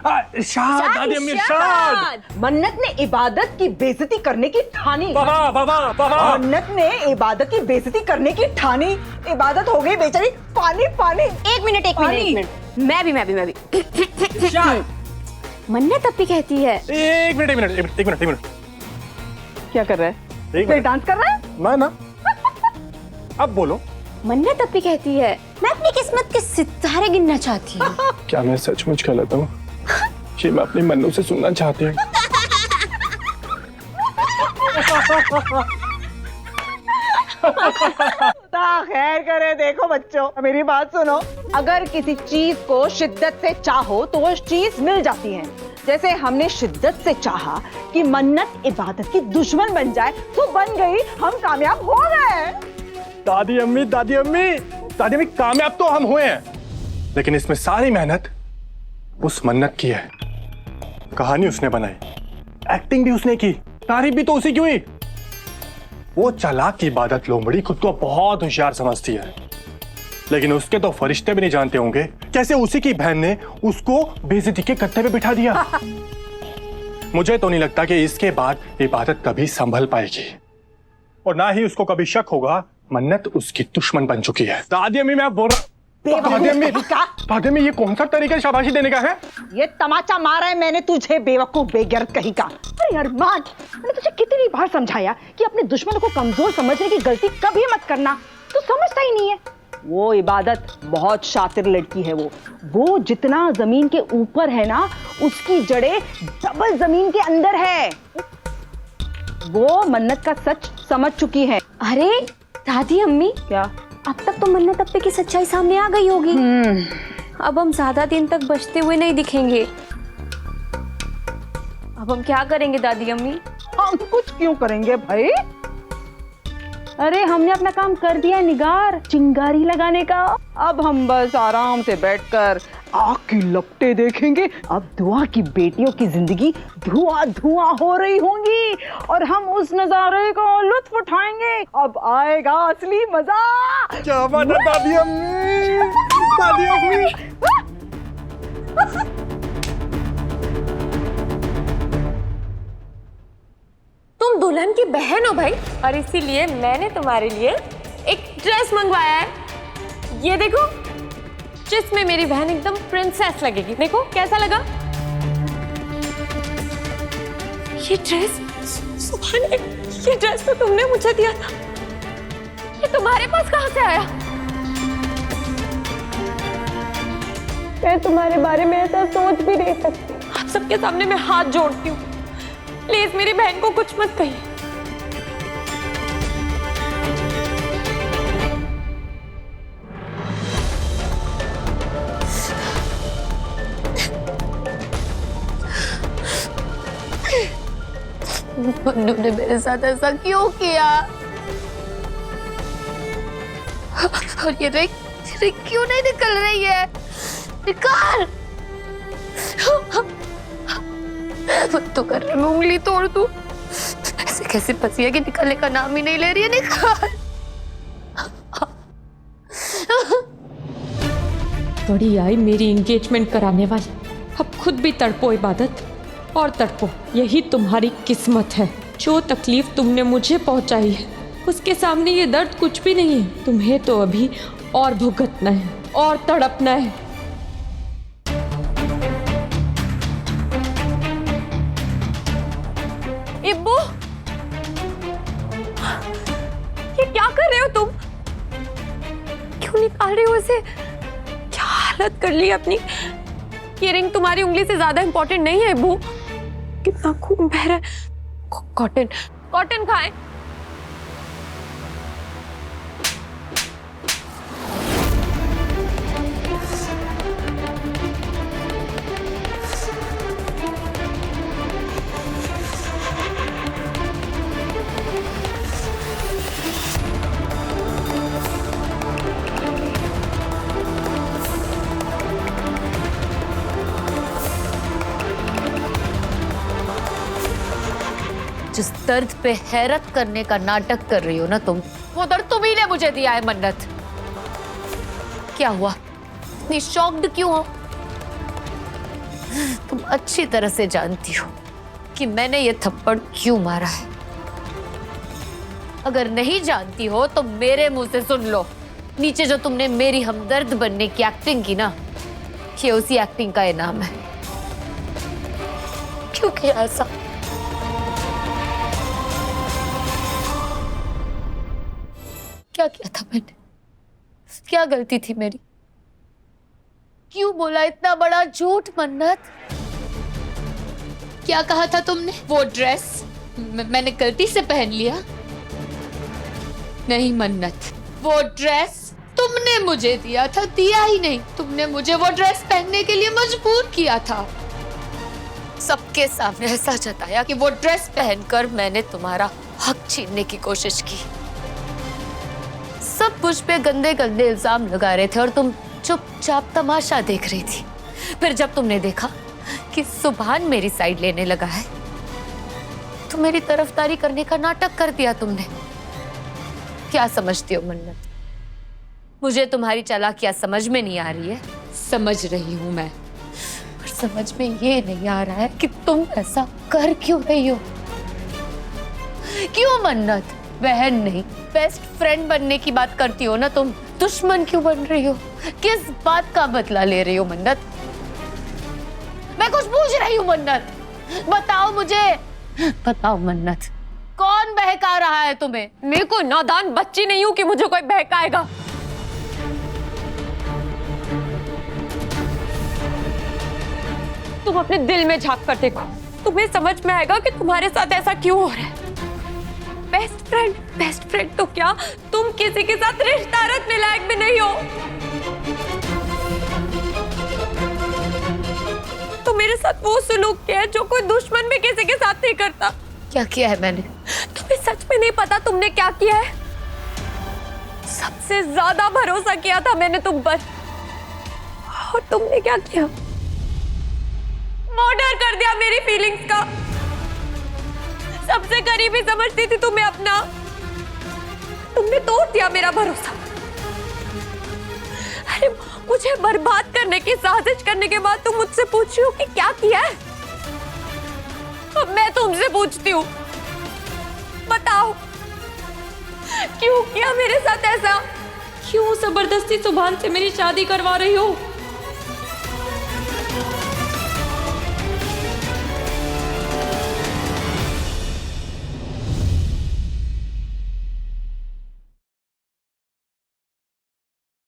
इरशाद दादी अम्मी इरशाद। मन्नत ने इबादत की बेइज्जती करने की ठानी। बाबा बाबा बाबा। मन्नत ने इबादत की बेइज्जती करने की ठानी। इबादत हो गई बेचारी पानी पानी। एक मिनट मैं भी मन्नत अपी कहती है। एक मिनट। क्या कर रहा है? कोई डांस कर रहा है? मैं ना। अब बोलो। मन्नत अपी कहती है मैं अपनी किस्मत के सितारे गिनना चाहती हूँ। क्या मैं सचमुच गलत हूँ? ये मैं अपनी मन्नू से सुनना चाहती हूँ। खैर करे। देखो बच्चों, मेरी बात सुनो। अगर किसी चीज को शिद्दत से चाहो तो वो चीज मिल जाती है। जैसे हमने शिद्दत से चाहा कि मन्नत इबादत की दुश्मन बन जाए तो बन गई, हम कामयाब हो गए। दादी अम्मी कामयाब तो हम हुए हैं, लेकिन इसमें सारी मेहनत उस मन्नत की है। कहानी उसने बनाई, एक्टिंग भी उसने की, तारीफ भी तो उसी की हुई। वो चालाक की इबादत लोमड़ी खुद को बहुत होशियार समझती है, लेकिन उसके तो फरिश्ते भी नहीं जानते होंगे कैसे उसी की बहन ने उसको बेइज्जती के कत्ते पे बिठा दिया। मुझे तो नहीं लगता कि इसके बाद इबादत कभी संभल पाएगी, और ना ही उसको कभी शक होगा मन्नत उसकी दुश्मन बन चुकी है। दादी अम्मी मैं बोल रहा। दादी अम्मी ये कौन सा तरीका शाबाशी देने का है? ये तमाचा मारा है मैंने तुझे, बेवकूफ बेगैरत कहीं का। अरे अरमान, मैंने तुझे कितनी बार समझाया कि अपने दुश्मनों को कमजोर समझने की गलती कभी मत करना। तू समझता ही नहीं है। वो इबादत बहुत शातिर लड़की है। वो जितना जमीन के ऊपर है ना, उसकी जड़ें डबल जमीन के अंदर है। वो मन्नत का सच समझ चुकी है। अरे दादी अम्मी, क्या अब तक तो मन्नत अपी की सच्चाई सामने आ गई होगी। अब हम ज्यादा दिन तक बचते हुए नहीं दिखेंगे। अब हम क्या करेंगे दादी अम्मी? हम कुछ क्यों करेंगे भाई? अरे हमने अपना काम कर दिया निगार, चिंगारी लगाने का। अब हम बस आराम से बैठकर आग की लपटें देखेंगे। अब दुआ की बेटियों की जिंदगी धुआं धुआं हो रही होंगी और हम उस नजारे का लुत्फ उठाएंगे। अब आएगा असली मजा। क्या बात है दादी अम्मी, दादी अम्मी। तुम दुल्हन की बहन हो भाई, और इसीलिए मैंने तुम्हारे लिए एक ड्रेस मंगवाया है। ये देखो, जिसमें मेरी बहन एकदम प्रिंसेस लगेगी। देखो कैसा लगा ये ड्रेस? सुभान, ये ड्रेस तो तुमने मुझे दिया था। ये तुम्हारे पास कहाँ से आया? मैं तुम्हारे बारे में ऐसा सोच भी नहीं सकती। आप सबके सामने मैं हाथ जोड़ती हूँ, प्लीज मेरी बहन को कुछ मत कहिए। मन्नू ने मेरे साथ ऐसा क्यों किया? और ये रिक क्यों नहीं निकल रही है? निकाल। मत तो कर रही, मैं उंगली तोड़ दूं। ऐसे कैसे फंसी है कि निकलने का नाम ही नहीं ले रही है। निकाल। बड़ी आई मेरी एंगेजमेंट कराने वाली। अब खुद भी तड़पो इबादत, और तड़पो। यही तुम्हारी किस्मत है। जो तकलीफ तुमने मुझे पहुंचाई है उसके सामने ये दर्द कुछ भी नहीं है। तुम्हें तो अभी और भुगतना है और तड़पना है। इब्बू, ये क्या कर रहे हो तुम? क्यों निकाल रहे हो इसे? क्या हालत कर ली अपनी? ये रिंग तुम्हारी उंगली से ज्यादा इंपॉर्टेंट नहीं है इब्बू। कितना खून बह रहा है। कॉटन खाएं। जिस दर्द पे हैरत करने का नाटक कर रही हो ना तुम, वो दर्द तुम्ही ने मुझे दिया है मन्नत। क्या हुआ, इतनी शॉक्ड क्यों हो? तुम अच्छी तरह से जानती हो कि मैंने ये थप्पड़ क्यों मारा है। अगर नहीं जानती हो तो मेरे मुंह से सुन लो। नीचे जो तुमने मेरी हमदर्द बनने की एक्टिंग की ना, ये उसी एक्टिंग का इनाम है। क्यों किया ऐसा? क्या किया था मैंने? क्या गलती थी मेरी? क्यों बोला इतना बड़ा झूठ मन्नत? क्या कहा था तुमने? वो ड्रेस मैंने गलती से पहन लिया? नहीं मन्नत, वो ड्रेस तुमने मुझे दिया था। दिया ही नहीं, तुमने मुझे वो ड्रेस पहनने के लिए मजबूर किया था। सबके सामने ऐसा जताया कि वो ड्रेस पहनकर मैंने तुम्हारा हक छीनने की कोशिश की। सब मुझ पे गंदे गंदे इल्जाम लगा रहे थे और तुम चुपचाप तमाशा देख रही थी। फिर जब तुमने देखा कि सुभान मेरी साइड लेने लगा है तो मेरी तरफदारी करने का नाटक कर दिया तुमने। क्या समझती हो मन्नत? मुझे तुम्हारी चालाकियां समझ में नहीं आ रही है। समझ रही हूं मैं, पर समझ में ये नहीं आ रहा है कि तुम ऐसा कर क्यों रही हो। क्यों मन्नत? बहन नहीं, बेस्ट फ्रेंड बनने की बात करती हो ना तुम, दुश्मन क्यों बन रही हो? किस बात का बदला ले रही हो मन्नत? मैं कुछ पूछ रही हूँ मन्नत, बताओ मुझे, बताओ मन्नत, कौन बहका रहा है तुम्हें? मैं कोई नादान बच्ची नहीं हूं कि मुझे कोई बहकाएगा। तुम अपने दिल में झांक कर देखो, तुम्हें समझ में आएगा कि तुम्हारे साथ ऐसा क्यों हो रहा है। बेस्ट फ्रेंड तो क्या, तुम किसी के साथ रिश्ता रखने लायक भी नहीं हो। तो मेरे साथ वो सलूक किया है जो कोई दुश्मन भी किसी के साथ नहीं करता। क्या किया है मैंने? तुम्हें सच में नहीं पता तुमने क्या किया है? सबसे ज्यादा भरोसा किया था मैंने तुम पर, और तुमने क्या किया? मर्डर कर दिया मेरी फीलिंग्स का। सबसे करीबी समझती थी तुम्हें अपना, तुमने तोड़ दिया मेरा भरोसा। अरे मुझे बर्बाद करने की साजिश करने के बाद तुम मुझसे पूछ रही हो कि क्या किया है। अब मैं तुमसे पूछती हूँ, बताओ क्यों किया मेरे साथ ऐसा? क्यों जबरदस्ती सुभान से मेरी शादी करवा रही हो?